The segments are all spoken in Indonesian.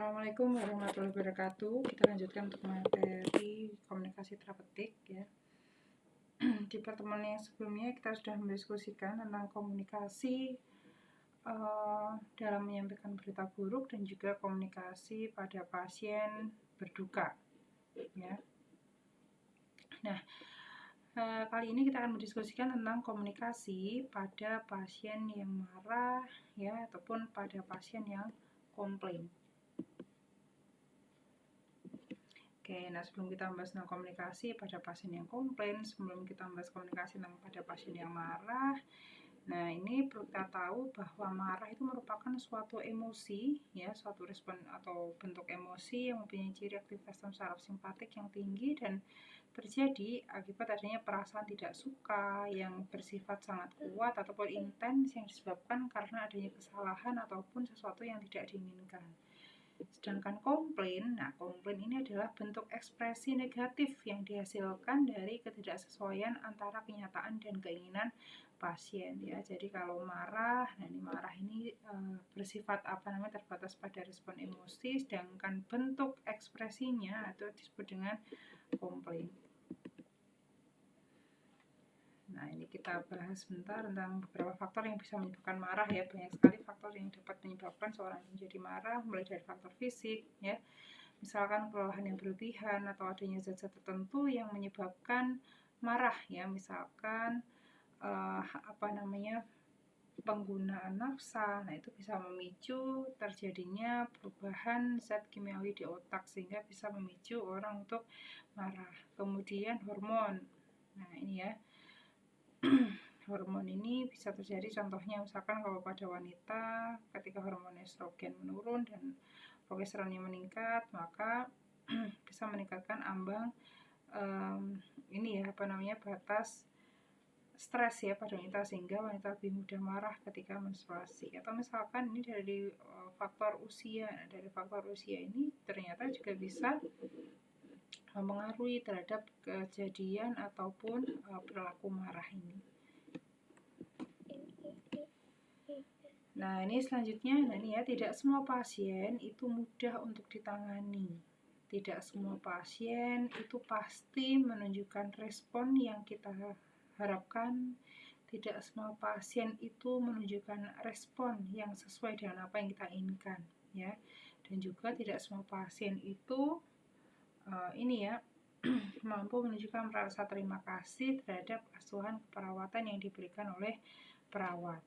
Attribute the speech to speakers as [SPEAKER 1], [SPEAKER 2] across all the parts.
[SPEAKER 1] Assalamualaikum warahmatullahi wabarakatuh. Kita lanjutkan untuk materi komunikasi terapeutik ya. Di pertemuan yang sebelumnya kita sudah mendiskusikan tentang komunikasi dalam menyampaikan berita buruk dan juga komunikasi pada pasien berduka ya. Nah, kali ini kita akan mendiskusikan tentang komunikasi pada pasien yang marah ya, ataupun pada pasien yang komplain. Oke, nah sebelum kita membahas tentang komunikasi pada pasien yang komplain, sebelum kita membahas komunikasi tentang pada pasien yang marah, nah ini perlu kita tahu bahwa marah itu merupakan suatu emosi, ya, suatu respon atau bentuk emosi yang mempunyai ciri aktivitas sistem saraf simpatik yang tinggi dan terjadi akibat adanya perasaan tidak suka yang bersifat sangat kuat ataupun intens yang disebabkan karena adanya kesalahan ataupun sesuatu yang tidak diinginkan. Sedangkan komplain, nah komplain ini adalah bentuk ekspresi negatif yang dihasilkan dari ketidaksesuaian antara kenyataan dan keinginan pasien ya. Jadi kalau marah, nah ini marah ini bersifat terbatas pada respon emosi, sedangkan bentuk ekspresinya itu disebut dengan komplain. Nah, ini kita bahas sebentar tentang beberapa faktor yang bisa menyebabkan marah ya. Banyak sekali faktor yang dapat menyebabkan seorang menjadi marah, mulai dari faktor fisik ya. Misalkan kelelahan yang berlebihan atau adanya zat-zat tertentu yang menyebabkan marah ya. Misalkan penggunaan nafsa. Nah, itu bisa memicu terjadinya perubahan zat kimiawi di otak sehingga bisa memicu orang untuk marah. Kemudian hormon. Nah, ini ya. Hormon ini bisa terjadi contohnya misalkan kalau pada wanita ketika hormon estrogen menurun dan progesteronnya meningkat, maka bisa meningkatkan ambang batas stres ya pada wanita sehingga wanita lebih mudah marah ketika menstruasi. Atau misalkan ini dari faktor usia. Dari faktor usia ini ternyata juga bisa mempengaruhi terhadap kejadian ataupun perilaku marah ini. Nah, ini selanjutnya, tidak semua pasien itu mudah untuk ditangani. Tidak semua pasien itu pasti menunjukkan respon yang kita harapkan. Tidak semua pasien itu menunjukkan respon yang sesuai dengan apa yang kita inginkan, ya. Dan juga tidak semua pasien itu mampu menunjukkan rasa terima kasih terhadap asuhan keperawatan yang diberikan oleh perawat.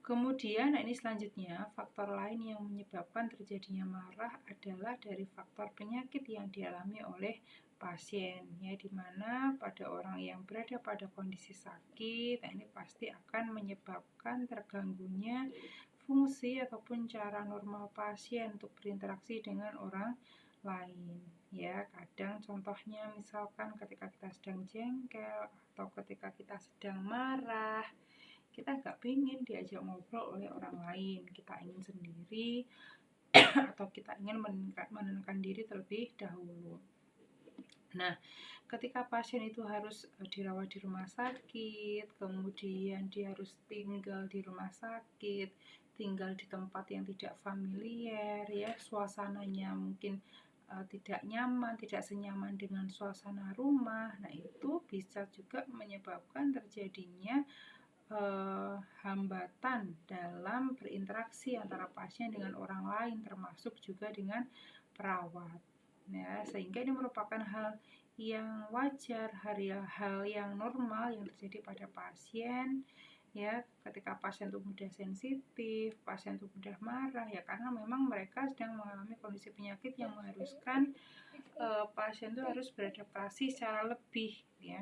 [SPEAKER 1] Kemudian ini selanjutnya, faktor lain yang menyebabkan terjadinya marah adalah dari faktor penyakit yang dialami oleh pasien, ya, dimana pada orang yang berada pada kondisi sakit, ini pasti akan menyebabkan terganggunya fungsi ataupun cara normal pasien untuk berinteraksi dengan orang lain, ya. Kadang contohnya misalkan ketika kita sedang jengkel atau ketika kita sedang marah, kita nggak pengen diajak ngobrol oleh orang lain, kita ingin sendiri atau kita ingin menenangkan diri terlebih dahulu. Nah, ketika pasien itu harus dirawat di rumah sakit, kemudian dia harus tinggal di rumah sakit, tinggal di tempat yang tidak familiar, ya, suasananya mungkin tidak nyaman, tidak senyaman dengan suasana rumah. Nah, itu bisa juga menyebabkan terjadinya hambatan dalam berinteraksi antara pasien dengan orang lain, termasuk juga dengan perawat, ya, sehingga ini merupakan hal yang wajar, hal yang normal yang terjadi pada pasien, ya, ketika pasien itu mudah sensitif, pasien itu mudah marah, ya, karena memang mereka sedang mengalami kondisi penyakit yang mengharuskan pasien itu harus beradaptasi secara lebih, ya.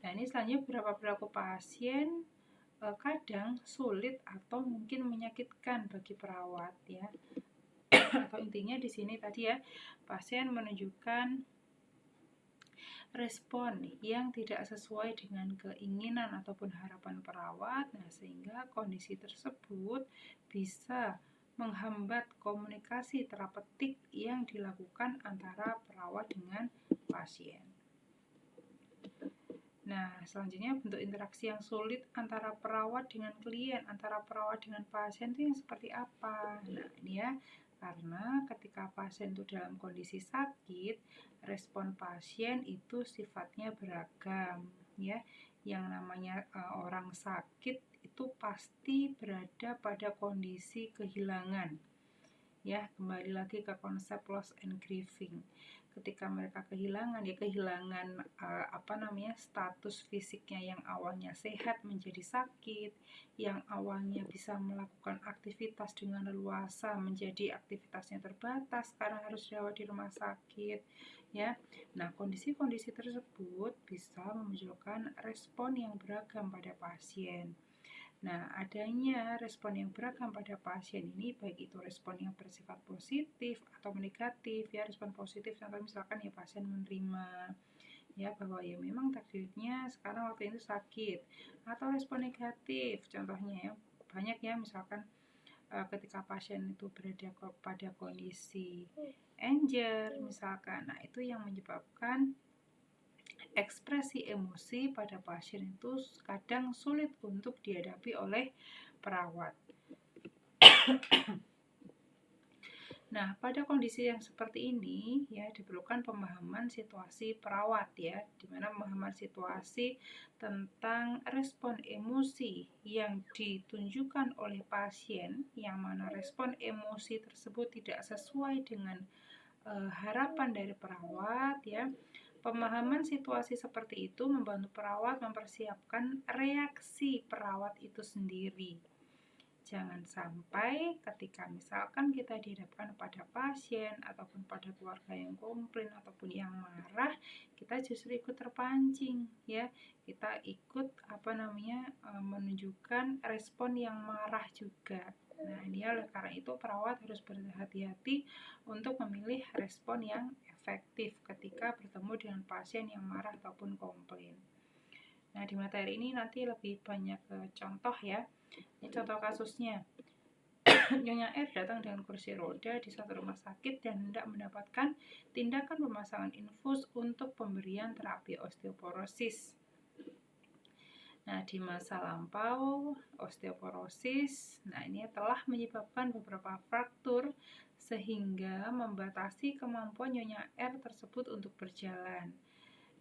[SPEAKER 1] Nah, ini selanjutnya beberapa perilaku pasien kadang sulit atau mungkin menyakitkan bagi perawat, ya. Atau intinya di sini tadi ya, pasien menunjukkan respon yang tidak sesuai dengan keinginan ataupun harapan perawat. Nah, sehingga kondisi tersebut bisa menghambat komunikasi terapeutik yang dilakukan antara perawat dengan pasien. Nah, selanjutnya bentuk interaksi yang sulit antara perawat dengan klien, antara perawat dengan pasien itu yang seperti apa? Nah, ini ya, karena ketika pasien itu dalam kondisi sakit, respon pasien itu sifatnya beragam, ya. Yang namanya orang sakit itu pasti berada pada kondisi kehilangan. Ya, kembali lagi ke konsep loss and grieving. Ketika mereka kehilangan, ya kehilangan status fisiknya yang awalnya sehat menjadi sakit, yang awalnya bisa melakukan aktivitas dengan leluasa menjadi aktivitasnya terbatas karena harus dirawat di rumah sakit, ya. Nah, kondisi-kondisi tersebut bisa memunculkan respon yang beragam pada pasien. Nah, adanya respon yang beragam pada pasien ini, baik itu respon yang bersifat positif atau negatif, ya. Respon positif contoh misalkan ya pasien menerima ya bahwa ya memang takdirnya sekarang waktu itu sakit, atau respon negatif contohnya ya banyak ya, misalkan ketika pasien itu berada pada kondisi anger misalkan. Nah, itu yang menyebabkan ekspresi emosi pada pasien itu kadang sulit untuk dihadapi oleh perawat. Nah, pada kondisi yang seperti ini ya diperlukan pemahaman situasi perawat ya, di mana pemahaman situasi tentang respon emosi yang ditunjukkan oleh pasien, yang mana respon emosi tersebut tidak sesuai dengan harapan dari perawat ya. Pemahaman situasi seperti itu membantu perawat mempersiapkan reaksi perawat itu sendiri. Jangan sampai ketika misalkan kita dihadapkan pada pasien ataupun pada keluarga yang komplain ataupun yang marah, kita justru ikut terpancing ya. Kita ikut menunjukkan respon yang marah juga. Nah, ini oleh karena itu perawat harus berhati-hati untuk memilih respon yang efektif ketika bertemu dengan pasien yang marah ataupun komplain. Nah, di materi ini nanti lebih banyak contoh ya. Ini contoh kasusnya. Nyonya R datang dengan kursi roda di satu rumah sakit dan hendak mendapatkan tindakan pemasangan infus untuk pemberian terapi osteoporosis. Nah, di masa lampau osteoporosis, nah ini telah menyebabkan beberapa fraktur sehingga membatasi kemampuan Nyonya R tersebut untuk berjalan.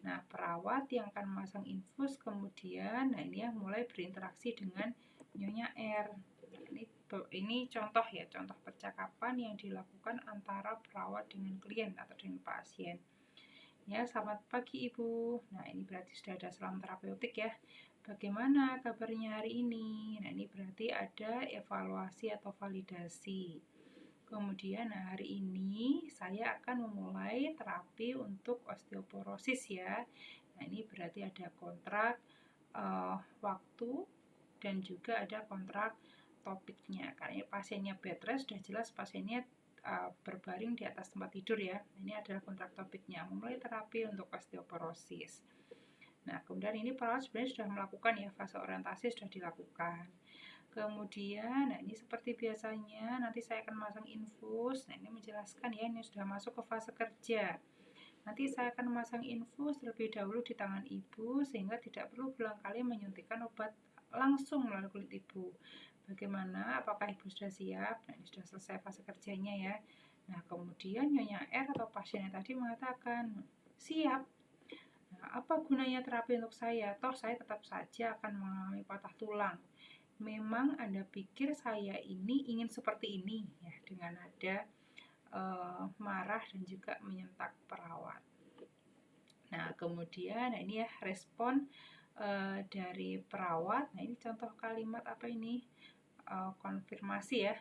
[SPEAKER 1] Nah, perawat yang akan memasang infus kemudian, nah ini yang mulai berinteraksi dengan Nyonya R. Nah, ini contoh ya, contoh percakapan yang dilakukan antara perawat dengan klien atau dengan pasien. Ya, selamat pagi Ibu. Nah, ini berarti sudah ada salam terapeutik ya. Bagaimana kabarnya hari ini? Nah, ini berarti ada evaluasi atau validasi. Kemudian hari ini saya akan memulai terapi untuk osteoporosis ya. Nah, ini berarti ada kontrak waktu dan juga ada kontrak topiknya. Karena pasiennya bed rest, sudah jelas pasiennya berbaring di atas tempat tidur ya. Ini adalah kontrak topiknya, memulai terapi untuk osteoporosis. Nah, kemudian ini perawat sebenarnya sudah melakukan ya, fase orientasi sudah dilakukan. Kemudian, nah ini seperti biasanya nanti saya akan masang infus. Nah, ini menjelaskan ya, ini sudah masuk ke fase kerja. Nanti saya akan memasang infus terlebih dahulu di tangan ibu sehingga tidak perlu berulang kali menyuntikkan obat langsung melalui kulit ibu. Bagaimana? Apakah ibu sudah siap? Nah, ini sudah selesai fase kerjanya ya. Nah, kemudian Nyonya R atau pasiennya tadi mengatakan, siap. Nah, apa gunanya terapi untuk saya? Toh saya tetap saja akan mengalami patah tulang. Memang Anda pikir saya ini ingin seperti ini ya, dengan nada marah dan juga menyentak perawat. Nah, kemudian nah ini ya respon dari perawat. Nah, ini contoh kalimat apa ini? Konfirmasi ya.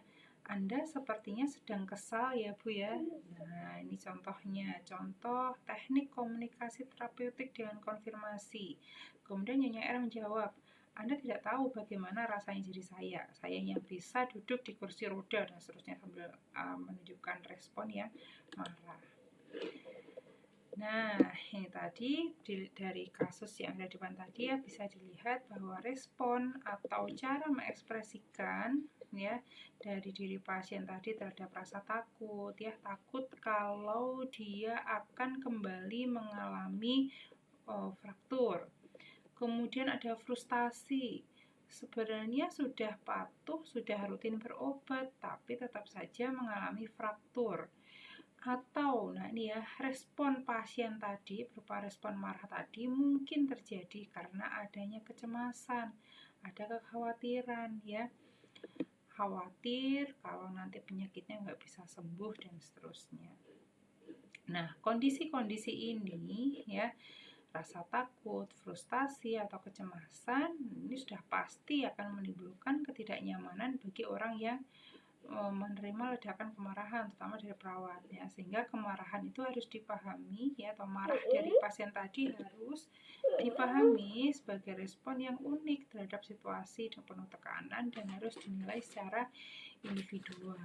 [SPEAKER 1] Anda sepertinya sedang kesal ya Bu ya. Nah, ini contohnya, contoh teknik komunikasi terapeutik dengan konfirmasi. Kemudian Nyonya R menjawab, Anda tidak tahu bagaimana rasanya jadi saya yang bisa duduk di kursi roda dan seterusnya sambil menunjukkan respon yang marah. Nah, ini tadi dari kasus yang ada di depan tadi ya bisa dilihat bahwa respon atau cara mengekspresikan ya dari diri pasien tadi terhadap rasa takut ya, takut kalau dia akan kembali mengalami fraktur. Kemudian ada frustasi. Sebenarnya sudah patuh, sudah rutin berobat, tapi tetap saja mengalami fraktur. Atau, nah ini ya, respon pasien tadi berupa respon marah tadi mungkin terjadi karena adanya kecemasan, ada kekhawatiran ya, khawatir kalau nanti penyakitnya nggak bisa sembuh dan seterusnya. Nah, kondisi-kondisi ini ya, rasa takut, frustasi, atau kecemasan ini sudah pasti akan menimbulkan ketidaknyamanan bagi orang yang menerima ledakan kemarahan, terutama dari perawat ya. Sehingga kemarahan itu harus dipahami ya, atau marah dari pasien tadi harus dipahami sebagai respon yang unik terhadap situasi dan penuh tekanan dan harus dinilai secara individual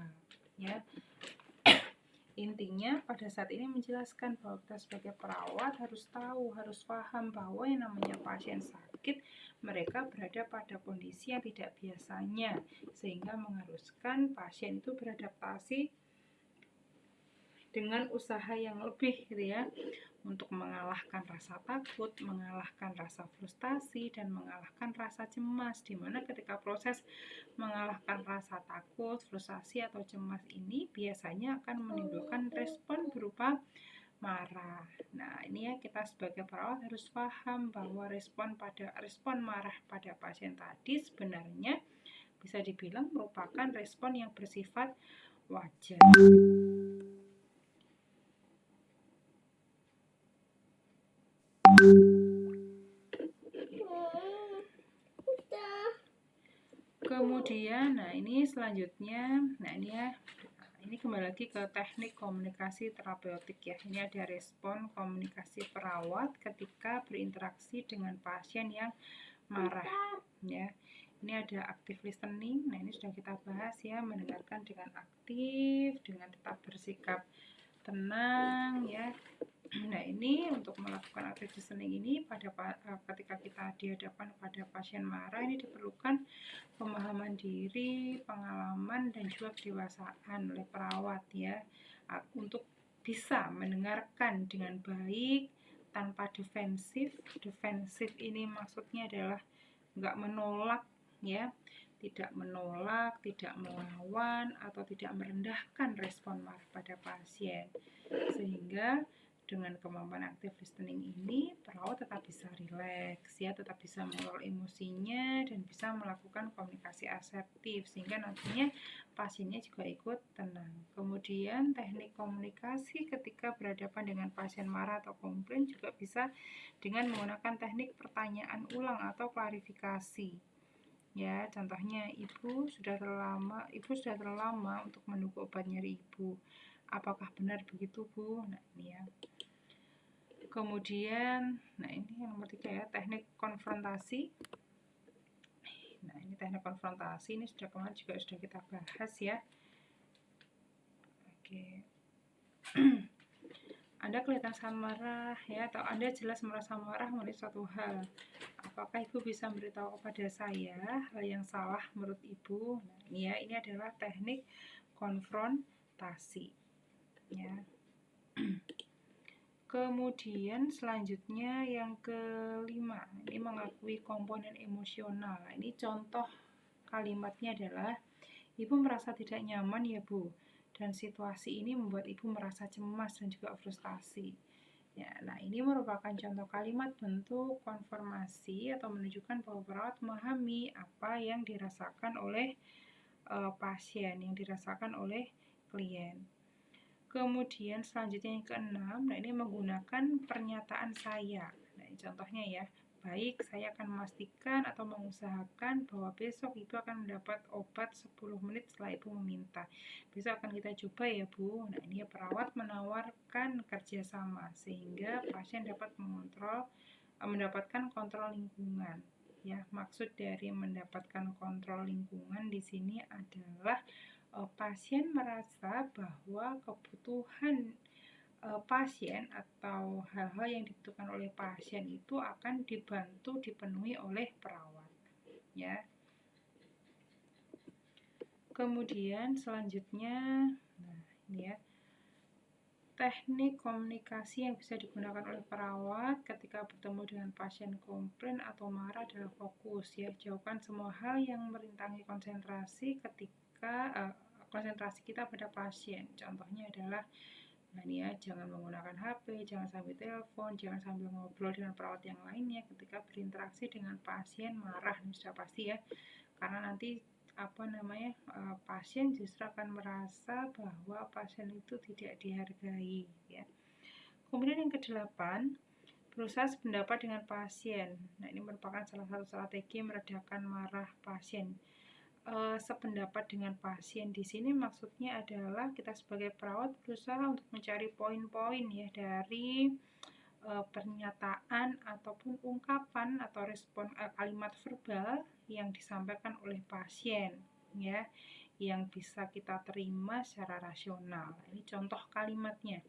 [SPEAKER 1] ya. Intinya pada saat ini menjelaskan bahwa kita sebagai perawat harus tahu, harus paham bahwa yang namanya pasien sakit, mereka berada pada kondisi yang tidak biasanya, sehingga mengharuskan pasien itu beradaptasi dengan usaha yang lebih gitu ya, untuk mengalahkan rasa takut, mengalahkan rasa frustasi, dan mengalahkan rasa cemas, dimana ketika proses mengalahkan rasa takut, frustasi, atau cemas ini biasanya akan menimbulkan respon berupa marah. Nah, ini ya, kita sebagai perawat harus paham bahwa respon marah pada pasien tadi sebenarnya bisa dibilang merupakan respon yang bersifat wajar. Kemudian, nah ini selanjutnya, nah ini ya, ini kembali lagi ke teknik komunikasi terapeutik ya. Ini ada respon komunikasi perawat ketika berinteraksi dengan pasien yang marah ya. Ini ada active listening. Nah, ini sudah kita bahas ya, mendengarkan dengan aktif, dengan tetap bersikap tenang ya. Nah, ini untuk melakukan active listening ini ketika kita dihadapkan pada pasien marah, ini diperlukan pemahaman diri, pengalaman, dan juga kedewasaan oleh perawat ya, untuk bisa mendengarkan dengan baik tanpa defensif. Defensif ini maksudnya adalah nggak menolak ya, tidak menolak, tidak melawan, atau tidak merendahkan respon marah pada pasien. Sehingga dengan kemampuan active listening ini, perawat tetap bisa rileks ya, tetap bisa mengelola emosinya dan bisa melakukan komunikasi asertif sehingga nantinya pasiennya juga ikut tenang. Kemudian teknik komunikasi ketika berhadapan dengan pasien marah atau komplain juga bisa dengan menggunakan teknik pertanyaan ulang atau klarifikasi. Ya, contohnya ibu sudah terlalu lama untuk menunggu obat nyeri ibu. Apakah benar begitu, Bu? Nah, ini ya. Kemudian, nah ini yang nomor 3 ya, teknik konfrontasi. Nah, ini teknik konfrontasi ini kemarin juga sudah kita bahas ya. Oke. Anda kelihatan sangat marah ya, atau Anda jelas merasa marah mengenai suatu hal. Apakah Ibu bisa memberitahu kepada saya hal yang salah menurut Ibu? Nah, ini ya, ini adalah teknik konfrontasi. Ya. Kemudian selanjutnya yang kelima, ini mengakui komponen emosional. Nah, ini contoh kalimatnya adalah, Ibu merasa tidak nyaman ya Bu, dan situasi ini membuat Ibu merasa cemas dan juga frustasi. Ya, nah ini merupakan contoh kalimat bentuk konfirmasi atau menunjukkan bahwa perawat memahami apa yang dirasakan oleh pasien, yang dirasakan oleh klien. Kemudian selanjutnya yang keenam, nah ini menggunakan pernyataan saya. Nah, ini contohnya ya, baik, saya akan memastikan atau mengusahakan bahwa besok Ibu akan mendapat obat 10 menit setelah Ibu meminta. Besok akan kita coba ya Bu. Nah, ini ya, perawat menawarkan kerjasama sehingga pasien dapat mendapatkan kontrol lingkungan. Ya, maksud dari mendapatkan kontrol lingkungan di sini adalah pasien merasa bahwa kebutuhan pasien atau hal-hal yang dibutuhkan oleh pasien itu akan dipenuhi oleh perawat ya. Kemudian selanjutnya, nah ini ya, teknik komunikasi yang bisa digunakan oleh perawat ketika bertemu dengan pasien komplain atau marah adalah fokus ya. Jauhkan semua hal yang merintangi konsentrasi kita pada pasien. Contohnya adalah jangan menggunakan HP, jangan sambil telepon, jangan sambil ngobrol dengan perawat yang lainnya ketika berinteraksi dengan pasien marah. Ini sudah pasti ya, karena nanti pasien justru akan merasa bahwa pasien itu tidak dihargai ya. Kemudian yang kedelapan, berusaha sependapat dengan pasien. Nah, ini merupakan salah satu strategi meredakan marah pasien. Sependapat dengan pasien di sini maksudnya adalah kita sebagai perawat berusaha untuk mencari poin-poin ya dari pernyataan ataupun ungkapan atau respon kalimat verbal yang disampaikan oleh pasien ya, yang bisa kita terima secara rasional. Ini contoh kalimatnya.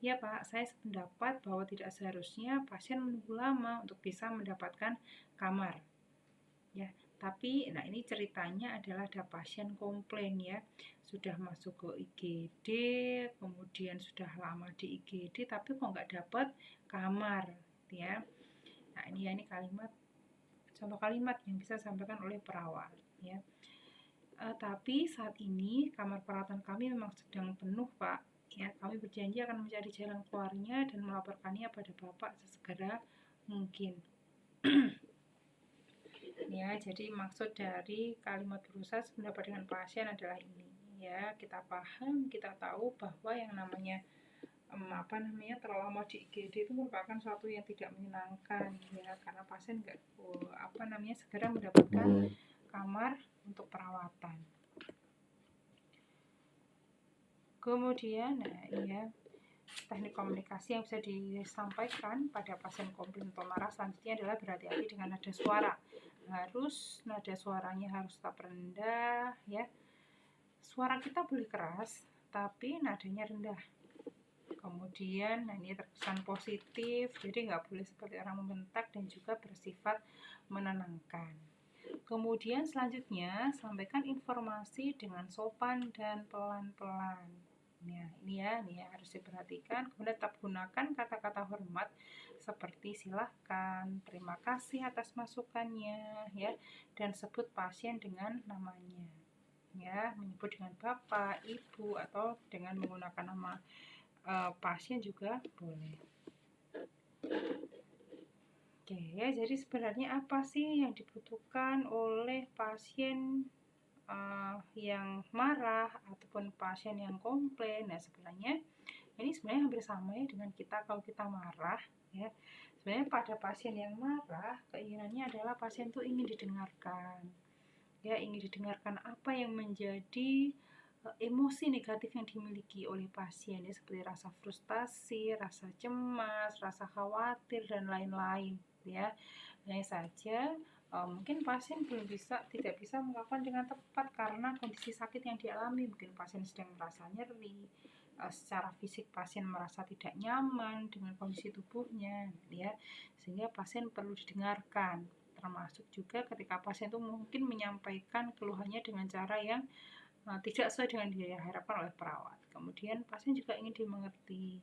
[SPEAKER 1] Ya Pak, saya sependapat bahwa tidak seharusnya pasien menunggu lama untuk bisa mendapatkan kamar. Ya, tapi ini ceritanya adalah ada pasien komplain ya, sudah masuk ke IGD, kemudian sudah lama di IGD tapi kok nggak dapat kamar ya. Nah, ini contoh kalimat yang bisa disampaikan oleh perawat ya. Tapi saat ini kamar perawatan kami memang sedang penuh Pak ya. Kami berjanji akan mencari jalan keluarnya dan melaporkannya pada Bapak sesegera mungkin. Ya, jadi maksud dari kalimat berusaha sependapat dengan pasien adalah ini ya. Kita paham, kita tahu bahwa yang namanya terlalu lama di IGD itu merupakan suatu yang tidak menyenangkan ya, karena pasien nggak segera mendapatkan kamar untuk perawatan. Kemudian teknik komunikasi yang bisa disampaikan pada pasien komplain atau marah selanjutnya adalah berhati-hati dengan nada suara. Nada suaranya harus tetap rendah ya. Suara kita boleh keras tapi nadanya rendah. Kemudian ini terkesan positif, jadi nggak boleh seperti orang membentak dan juga bersifat menenangkan. Kemudian selanjutnya sampaikan informasi dengan sopan dan pelan-pelan. Nah, ini harus diperhatikan. Kemudian tetap gunakan kata-kata hormat seperti silahkan, terima kasih atas masukannya ya, dan sebut pasien dengan namanya ya, menyebut dengan bapak, ibu, atau dengan menggunakan nama pasien juga boleh. Oke ya, jadi sebenarnya apa sih yang dibutuhkan oleh pasien yang marah ataupun pasien yang komplain? Nah, sebenarnya hampir sama ya dengan kita kalau kita marah ya. Sebenarnya pada pasien yang marah, keinginannya adalah pasien itu ingin didengarkan ya, ingin didengarkan apa yang menjadi emosi negatif yang dimiliki oleh pasien ya, seperti rasa frustasi, rasa cemas, rasa khawatir dan lain-lain ya. Hanya saja mungkin pasien tidak bisa melakukan dengan tepat karena kondisi sakit yang dialami. Mungkin pasien sedang merasa nyeri, secara fisik pasien merasa tidak nyaman dengan kondisi tubuhnya ya, sehingga pasien perlu didengarkan. Termasuk juga ketika pasien itu mungkin menyampaikan keluhannya dengan cara yang tidak sesuai dengan diharapkan oleh perawat. Kemudian pasien juga ingin dimengerti.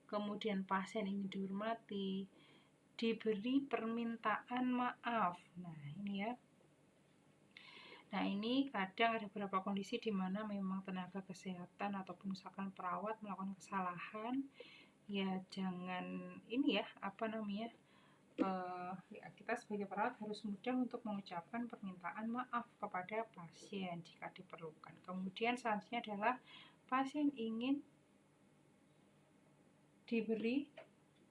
[SPEAKER 1] Kemudian pasien ingin dihormati, diberi permintaan maaf. Nah, ini ya. Nah, ini kadang ada beberapa kondisi di mana memang tenaga kesehatan ataupun misalkan perawat melakukan kesalahan. Ya, jangan kita sebagai perawat harus mudah untuk mengucapkan permintaan maaf kepada pasien jika diperlukan. Kemudian selanjutnya adalah pasien ingin diberi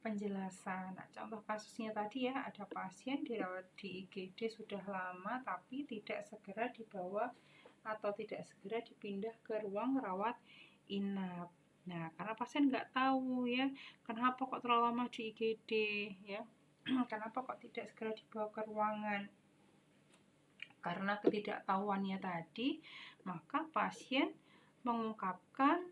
[SPEAKER 1] penjelasan. Nah, contoh kasusnya tadi ya, ada pasien dirawat di IGD sudah lama tapi tidak segera dibawa atau tidak segera dipindah ke ruang rawat inap. Nah, karena pasien nggak tahu ya, kenapa kok terlalu lama di IGD ya, kenapa kok tidak segera dibawa ke ruangan. Karena ketidaktahuannya tadi, maka pasien mengungkapkan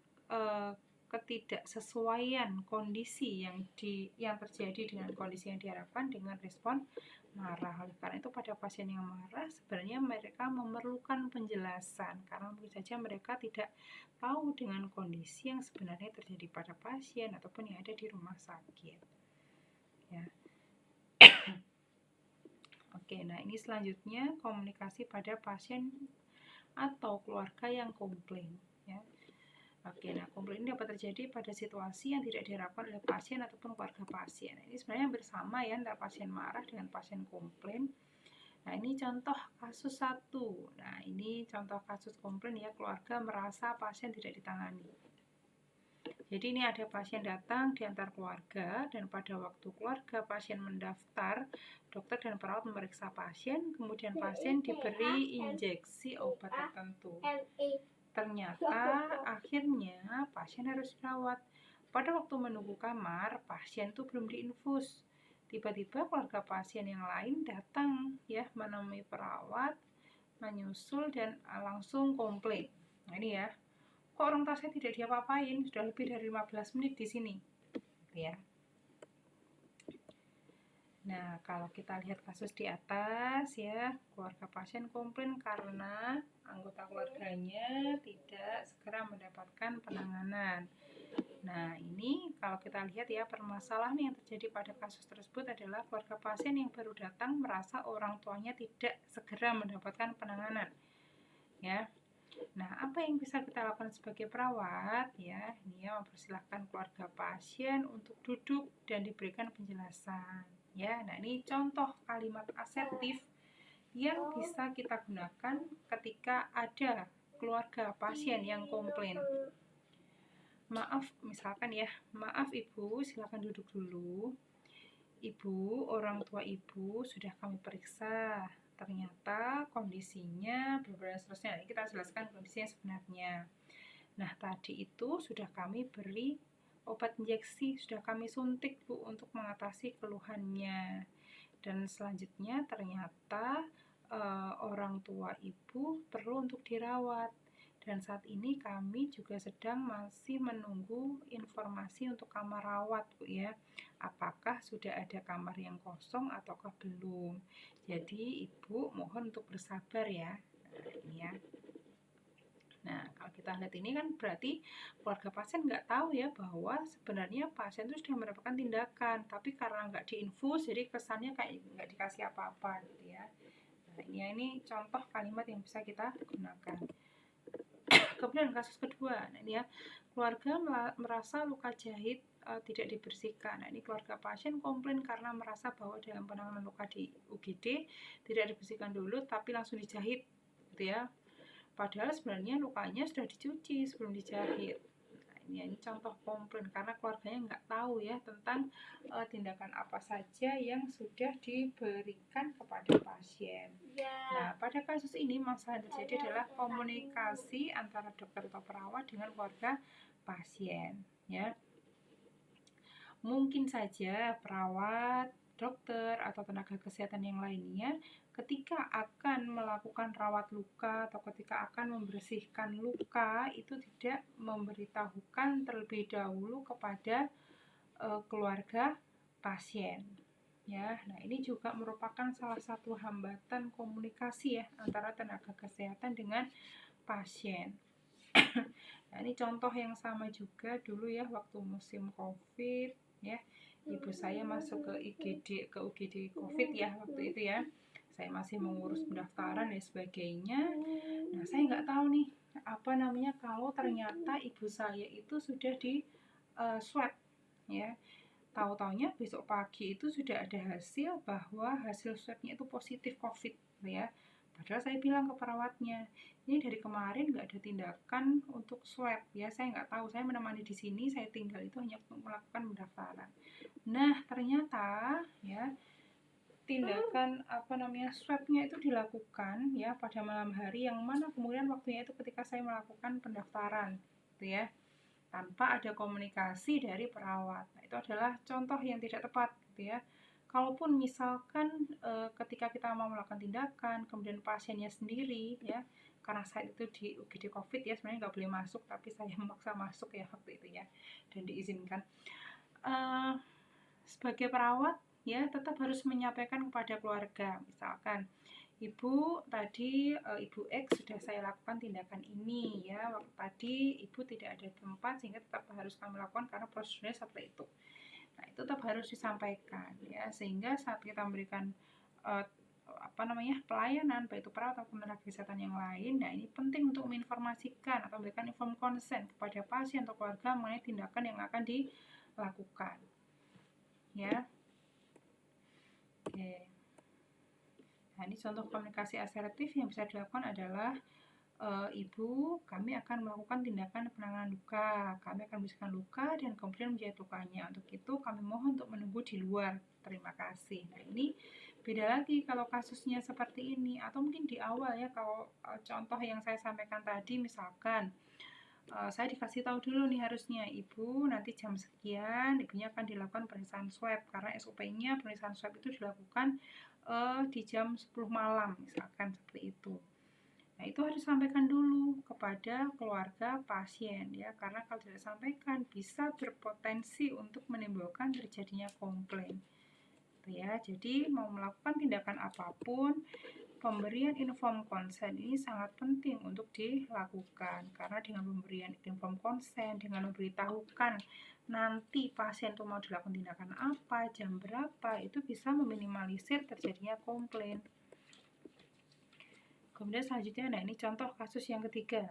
[SPEAKER 1] ketidaksesuaian kondisi yang terjadi dengan kondisi yang diharapkan dengan respon marah. Oleh karena itu pada pasien yang marah sebenarnya mereka memerlukan penjelasan karena mungkin saja mereka tidak tahu dengan kondisi yang sebenarnya terjadi pada pasien ataupun yang ada di rumah sakit. Ya. Oke, nah ini selanjutnya komunikasi pada pasien atau keluarga yang komplain. Ya. Oke, nah komplain ini dapat terjadi pada situasi yang tidak diharapkan oleh pasien ataupun keluarga pasien. Ini sebenarnya bersama ya antara pasien marah dengan pasien komplain. Nah ini contoh kasus 1. Nah ini contoh kasus komplain ya, keluarga merasa pasien tidak ditangani. Jadi ini ada pasien datang diantar keluarga dan pada waktu keluarga pasien mendaftar, dokter dan perawat memeriksa pasien, kemudian pasien diberi injeksi obat tertentu. Ternyata akhirnya pasien harus dirawat. Pada waktu menunggu kamar, pasien itu belum diinfus. Tiba-tiba keluarga pasien yang lain datang ya menemui perawat, menyusul dan langsung komplain. Nah ini ya, kok orang tua saya tidak diapa-apain, sudah lebih dari 15 menit di sini. Ya. Nah, kalau kita lihat kasus di atas ya, keluarga pasien komplain karena anggota keluarganya tidak segera mendapatkan penanganan. Nah, ini kalau kita lihat ya, permasalahan yang terjadi pada kasus tersebut adalah keluarga pasien yang baru datang merasa orang tuanya tidak segera mendapatkan penanganan. Ya. Nah, apa yang bisa kita lakukan sebagai perawat ya? Ini ya, mempersilahkan keluarga pasien untuk duduk dan diberikan penjelasan. Ya, nah ini contoh kalimat asertif yang bisa kita gunakan ketika ada keluarga pasien yang komplain. Maaf, misalkan ya, maaf ibu, silakan duduk dulu. Ibu, orang tua ibu sudah kami periksa. Ternyata kondisinya berbeda seterusnya. Ini kita jelaskan kondisinya sebenarnya. Nah, tadi itu sudah kami beri obat injeksi, sudah kami suntik Bu untuk mengatasi keluhannya. Dan selanjutnya ternyata orang tua ibu perlu untuk dirawat. Dan saat ini kami juga sedang masih menunggu informasi untuk kamar rawat Bu ya. Apakah sudah ada kamar yang kosong ataukah belum. Jadi ibu mohon untuk bersabar ya. Nah, ini ya. Nah, kalau kita lihat ini kan berarti keluarga pasien nggak tahu ya bahwa sebenarnya pasien itu sudah mendapatkan tindakan, tapi karena nggak diinfus, jadi kesannya kayak nggak dikasih apa-apa gitu ya. Nah, ini contoh kalimat yang bisa kita gunakan. Kemudian kasus kedua, nah ini ya, keluarga merasa luka jahit tidak dibersihkan. Nah, ini keluarga pasien komplain karena merasa bahwa dalam penanganan luka di UGD tidak dibersihkan dulu, tapi langsung dijahit, gitu ya. Padahal sebenarnya lukanya sudah dicuci sebelum dijahit. Nah, ini contoh komplain karena keluarganya nggak tahu ya tentang tindakan apa saja yang sudah diberikan kepada pasien. Nah, pada kasus ini masalah yang terjadi adalah komunikasi antara dokter atau perawat dengan keluarga pasien. Ya, mungkin saja perawat, dokter atau tenaga kesehatan yang lainnya ketika akan melakukan rawat luka atau ketika akan membersihkan luka itu tidak memberitahukan terlebih dahulu kepada keluarga pasien. Ya, nah ini juga merupakan salah satu hambatan komunikasi ya antara tenaga kesehatan dengan pasien. Nah, ini contoh yang sama juga dulu ya waktu musim Covid ya. Ibu saya masuk ke UGD Covid ya waktu itu ya. Saya masih mengurus pendaftaran dan sebagainya. Nah, saya nggak tahu nih apa namanya kalau ternyata ibu saya itu sudah di swab ya. Tahu-taunya besok pagi itu sudah ada hasil bahwa hasil swabnya itu positif COVID ya. Padahal saya bilang ke perawatnya, ini dari kemarin nggak ada tindakan untuk swab ya. Saya nggak tahu, saya menemani di sini, saya tinggal itu hanya untuk melakukan pendaftaran. Nah, ternyata ya tindakan swabnya itu dilakukan ya pada malam hari yang mana kemudian waktunya itu ketika saya melakukan pendaftaran gitu ya, tanpa ada komunikasi dari perawat. Nah, itu adalah contoh yang tidak tepat gitu ya. Kalaupun misalkan ketika kita mau melakukan tindakan kemudian pasiennya sendiri ya, karena saat itu di UGD COVID ya, sebenarnya nggak boleh masuk, tapi saya memaksa masuk ya waktu itu ya, dan diizinkan. Sebagai perawat ya tetap harus menyampaikan kepada keluarga, misalkan Ibu tadi Ibu X sudah saya lakukan tindakan ini ya, waktu tadi Ibu tidak ada tempat sehingga tetap harus kami lakukan karena prosedurnya seperti itu. Nah, itu tetap harus disampaikan ya, sehingga saat kita memberikan pelayanan baik itu perawat atau tenaga kesehatan yang lain, nah ini penting untuk menginformasikan atau memberikan inform consent kepada pasien atau keluarga mengenai tindakan yang akan dilakukan ya. Oke. Nah, ini contoh komunikasi asertif yang bisa dilakukan adalah Ibu, kami akan melakukan tindakan penanganan luka. Kami akan membersihkan luka dan kemudian menjahit lukanya. Untuk itu kami mohon untuk menunggu di luar. Terima kasih. Nah, ini beda lagi kalau kasusnya seperti ini, atau mungkin di awal ya, kalau contoh yang saya sampaikan tadi, misalkan saya dikasih tahu dulu nih harusnya, Ibu nanti jam sekian ibunya akan dilakukan pemeriksaan swab, karena SOP-nya pemeriksaan swab itu dilakukan di jam 10 malam misalkan seperti itu. Nah, itu harus disampaikan dulu kepada keluarga pasien ya, karena kalau tidak disampaikan bisa berpotensi untuk menimbulkan terjadinya komplain. Ya, jadi mau melakukan tindakan apapun, pemberian inform consent ini sangat penting untuk dilakukan, karena dengan pemberian inform consent, dengan memberitahukan nanti pasien itu mau dilakukan tindakan apa, jam berapa, itu bisa meminimalisir terjadinya komplain. Kemudian selanjutnya, nah ini contoh kasus yang ketiga.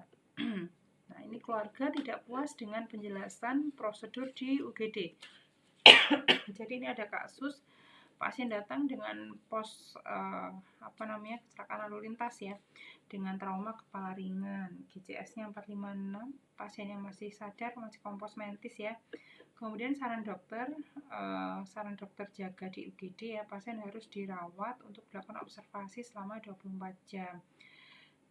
[SPEAKER 1] Nah, ini keluarga tidak puas dengan penjelasan prosedur di UGD. Jadi ini ada kasus pasien datang dengan kecelakaan lalu lintas ya, dengan trauma kepala ringan, GCS-nya 456, pasien yang masih sadar, masih kompos mentis ya. Kemudian saran dokter jaga di UGD ya, pasien harus dirawat untuk dilakukan observasi selama 24 jam.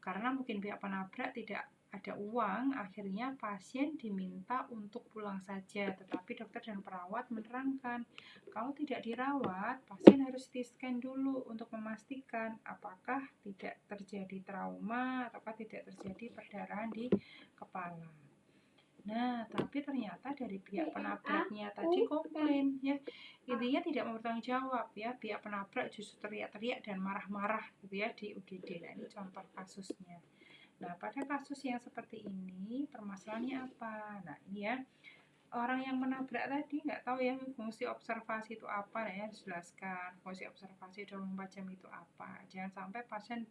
[SPEAKER 1] Karena mungkin pihak penabrak tidak ada uang, akhirnya pasien diminta untuk pulang saja. Tetapi dokter dan perawat menerangkan, kalau tidak dirawat, pasien harus CT-scan dulu untuk memastikan apakah tidak terjadi trauma ataukah tidak terjadi perdarahan di kepala. Nah, tapi ternyata dari pihak penabraknya tadi komplain ya, intinya tidak mau bertanggung jawab ya, pihak penabrak justru teriak-teriak dan marah-marah gitu ya di UGD. Nah, ini contoh kasusnya. Nah, pada kasus yang seperti ini permasalahannya apa? Nah, ini ya, orang yang menabrak tadi nggak tahu ya fungsi observasi itu apa. Nah, ya dijelaskan fungsi observasi 24 jam itu apa. Jangan sampai pasien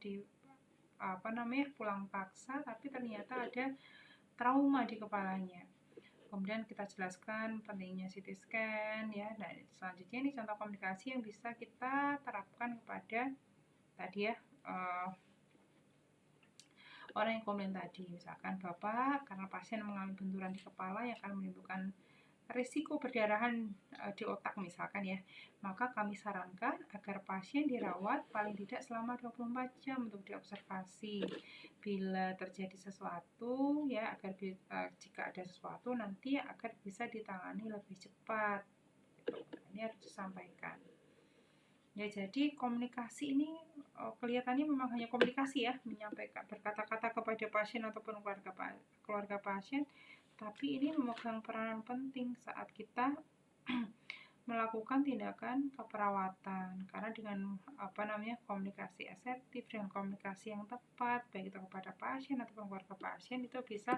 [SPEAKER 1] pulang paksa tapi ternyata ada trauma di kepalanya. Kemudian kita jelaskan pentingnya CT scan ya. Nah, selanjutnya ini contoh komunikasi yang bisa kita terapkan kepada tadi ya, orang yang komplain tadi. Misalkan Bapak karena pasien mengalami benturan di kepala yang akan menimbulkan risiko perdarahan di otak misalkan ya, maka kami sarankan agar pasien dirawat paling tidak selama 24 jam untuk diobservasi. Bila terjadi sesuatu ya, agar jika ada sesuatu nanti agar bisa ditangani lebih cepat. Ini harus disampaikan. Ya, jadi komunikasi ini kelihatannya memang hanya komunikasi ya, menyampaikan berkata-kata kepada pasien ataupun keluarga pasien, tapi ini memegang peranan penting saat kita melakukan tindakan keperawatan, karena dengan komunikasi asertif dan komunikasi yang tepat baik itu kepada pasien ataupun keluarga pasien, itu bisa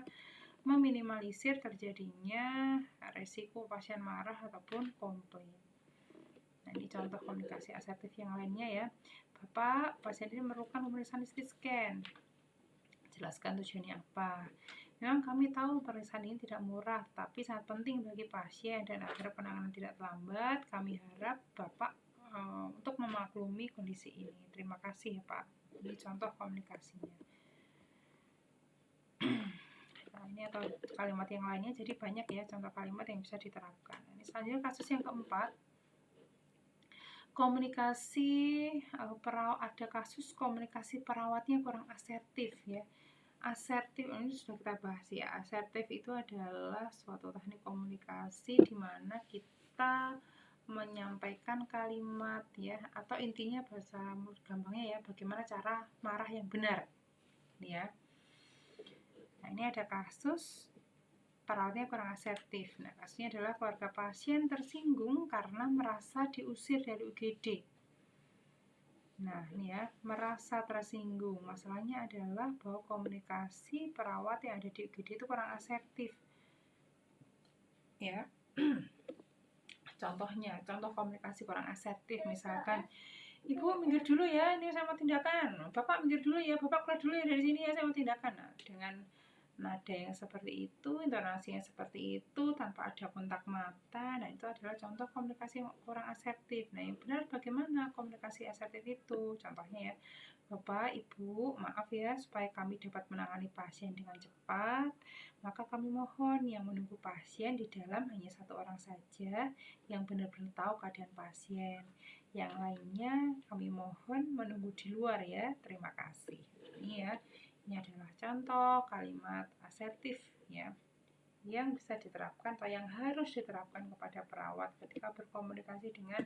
[SPEAKER 1] meminimalisir terjadinya resiko pasien marah ataupun komplain. Nah, ini contoh komunikasi asertif yang lainnya ya. Bapak, pasien ini memerlukan pemeriksaan CT scan. Jelaskan tujuannya apa. Memang kami tahu pemeriksaan ini tidak murah, tapi sangat penting bagi pasien, dan agar penanganan tidak terlambat, kami harap Bapak untuk memaklumi kondisi ini. Terima kasih ya Pak. Ini contoh komunikasinya. Nah, ini atau kalimat yang lainnya, jadi banyak ya contoh kalimat yang bisa diterapkan. Ini selanjutnya kasus yang keempat. Komunikasi ada kasus komunikasi perawatnya kurang asertif ya. Asertif ini sudah kita bahas ya. Asertif itu adalah suatu teknik komunikasi di mana kita menyampaikan kalimat ya, atau intinya bahasa gampangnya ya, bagaimana cara marah yang benar ya. Nah, ini ada kasus perawatnya kurang asertif. Nah, kasusnya adalah keluarga pasien tersinggung karena merasa diusir dari UGD. Nah, ini ya, merasa tersinggung. Masalahnya adalah bahwa komunikasi perawat yang ada di UGD itu kurang asertif. Ya. Contohnya, contoh komunikasi kurang asertif misalkan, Ibu minggir dulu ya, ini saya mau tindakan. Bapak minggir dulu ya, Bapak keluar dulu ya dari sini ya, saya mau tindakan. Nah, dengan nada yang seperti itu, intonasi yang seperti itu, tanpa ada kontak mata, nah itu adalah contoh komunikasi yang kurang asertif. Nah, yang benar bagaimana komunikasi asertif itu? Contohnya ya, Bapak, Ibu, maaf ya, supaya kami dapat menangani pasien dengan cepat, maka kami mohon yang menunggu pasien di dalam hanya satu orang saja yang benar-benar tahu keadaan pasien. Yang lainnya kami mohon menunggu di luar ya. Terima kasih. Ini ya. Ini adalah contoh kalimat asertif ya yang bisa diterapkan atau yang harus diterapkan kepada perawat ketika berkomunikasi dengan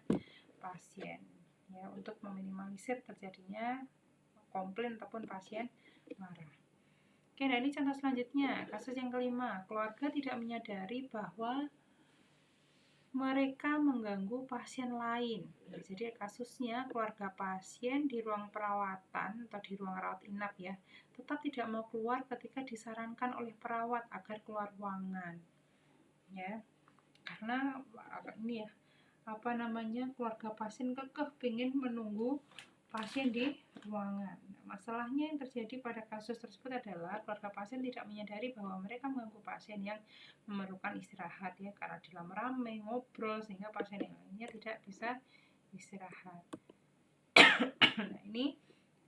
[SPEAKER 1] pasien ya, untuk meminimalisir terjadinya komplain ataupun pasien marah. Oke, nah ini contoh selanjutnya, kasus yang kelima, keluarga tidak menyadari bahwa mereka mengganggu pasien lain. Nah, jadi kasusnya keluarga pasien di ruang perawatan atau di ruang rawat inap ya, tetap tidak mau keluar ketika disarankan oleh perawat agar keluar ruangan. Ya, karena ini ya, keluarga pasien kekeh ingin menunggu pasien di ruangan. Masalahnya yang terjadi pada kasus tersebut adalah keluarga pasien tidak menyadari bahwa mereka mengganggu pasien yang memerlukan istirahat ya, karena di dalam ramai ngobrol sehingga pasien yang lainnya tidak bisa istirahat. Nah, ini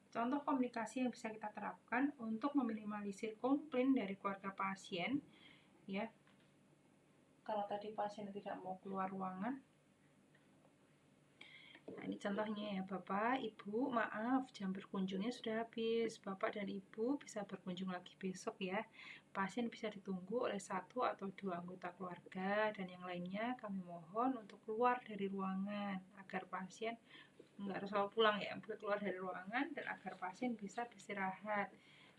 [SPEAKER 1] contoh komunikasi yang bisa kita terapkan untuk meminimalisir komplain dari keluarga pasien ya. Kalau tadi pasien tidak mau keluar ruangan. Nah, ini contohnya ya, Bapak, Ibu, maaf, jam berkunjungnya sudah habis. Bapak dan Ibu bisa berkunjung lagi besok ya. Pasien bisa ditunggu oleh satu atau dua anggota keluarga, dan yang lainnya kami mohon untuk keluar dari ruangan agar pasien nggak harus selalu pulang ya, boleh keluar dari ruangan dan agar pasien bisa beristirahat.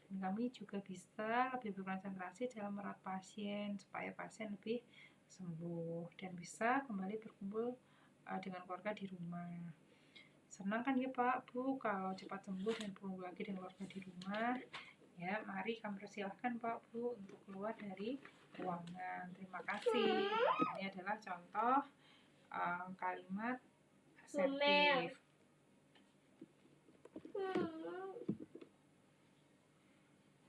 [SPEAKER 1] Dan kami juga bisa lebih berkonsentrasi dalam merawat pasien supaya pasien lebih sembuh dan bisa kembali berkumpul dengan keluarga di rumah. Senang kan ya Pak, Bu, kalau cepat sembuh dan berkumpul lagi dengan keluarga di rumah. Ya, mari kami persilahkan Pak, Bu untuk keluar dari ruangan. Terima kasih. Nah, ini adalah contoh kalimat asertif.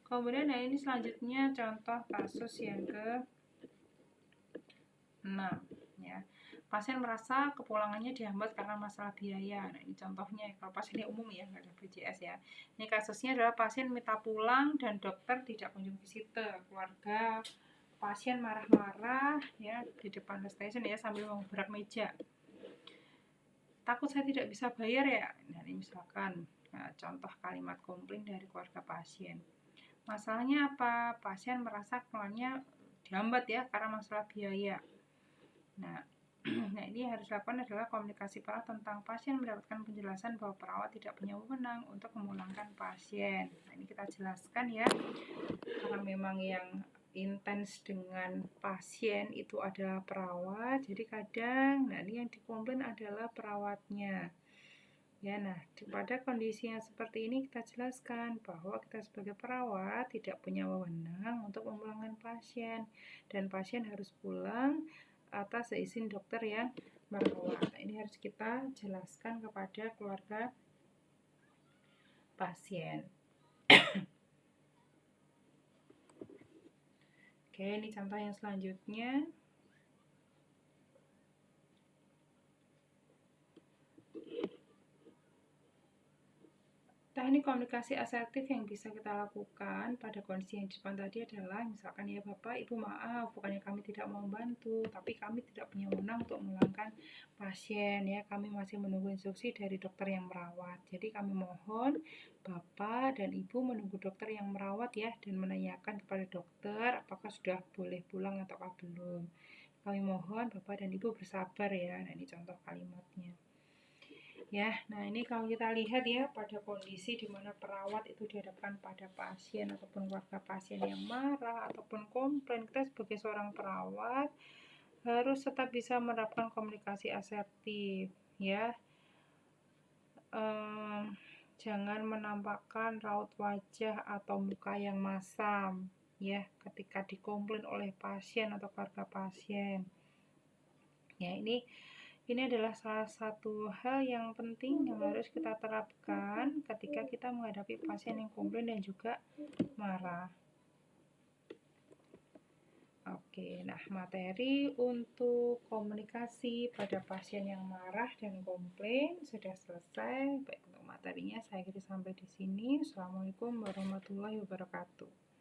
[SPEAKER 1] Kemudian nah ini selanjutnya contoh kasus yang ke-6 ya. Pasien merasa kepulangannya dihambat karena masalah biaya. Nah, ini contohnya kalau pasiennya umum ya, nggak ada BPJS ya. Ini kasusnya adalah pasien minta pulang dan dokter tidak kunjung visite. Keluarga pasien marah-marah ya di depan station ya sambil mengubrak meja. Takut saya tidak bisa bayar ya. Nah, ini misalkan contoh kalimat komplain dari keluarga pasien. Masalahnya apa? Pasien merasa keluarnya dihambat ya karena masalah biaya. Nah, ini yang harus dilakukan adalah komunikasi perawat tentang pasien mendapatkan penjelasan bahwa perawat tidak punya wewenang untuk memulangkan pasien. Nah, ini kita jelaskan ya, karena memang yang intens dengan pasien itu adalah perawat, jadi kadang, nah ini yang dikomplain adalah perawatnya. Ya, nah pada kondisi yang seperti ini kita jelaskan bahwa kita sebagai perawat tidak punya wewenang untuk memulangkan pasien dan pasien harus pulang atas seizin dokter yang merawat. Nah, ini harus kita jelaskan kepada keluarga pasien. Oke, ini contoh yang selanjutnya. Teknik komunikasi asertif yang bisa kita lakukan pada kondisi yang di depan tadi adalah misalkan ya Bapak, Ibu maaf, bukannya kami tidak mau membantu, tapi kami tidak punya wewenang untuk memulangkan pasien ya, kami masih menunggu instruksi dari dokter yang merawat. Jadi kami mohon Bapak dan Ibu menunggu dokter yang merawat ya, dan menanyakan kepada dokter apakah sudah boleh pulang atau belum. Kami mohon Bapak dan Ibu bersabar ya. Nah, ini contoh kalimatnya. Ya, nah ini kalau kita lihat ya pada kondisi di mana perawat itu dihadapkan pada pasien ataupun keluarga pasien yang marah ataupun komplain, kita sebagai seorang perawat harus tetap bisa menerapkan komunikasi asertif ya. Jangan menampakkan raut wajah atau muka yang masam ya ketika dikomplain oleh pasien atau keluarga pasien. Ya, ini adalah salah satu hal yang penting yang harus kita terapkan ketika kita menghadapi pasien yang komplain dan juga marah. Oke, nah materi untuk komunikasi pada pasien yang marah dan komplain sudah selesai. Baik, untuk materinya saya akhiri sampai di sini. Assalamualaikum warahmatullahi wabarakatuh.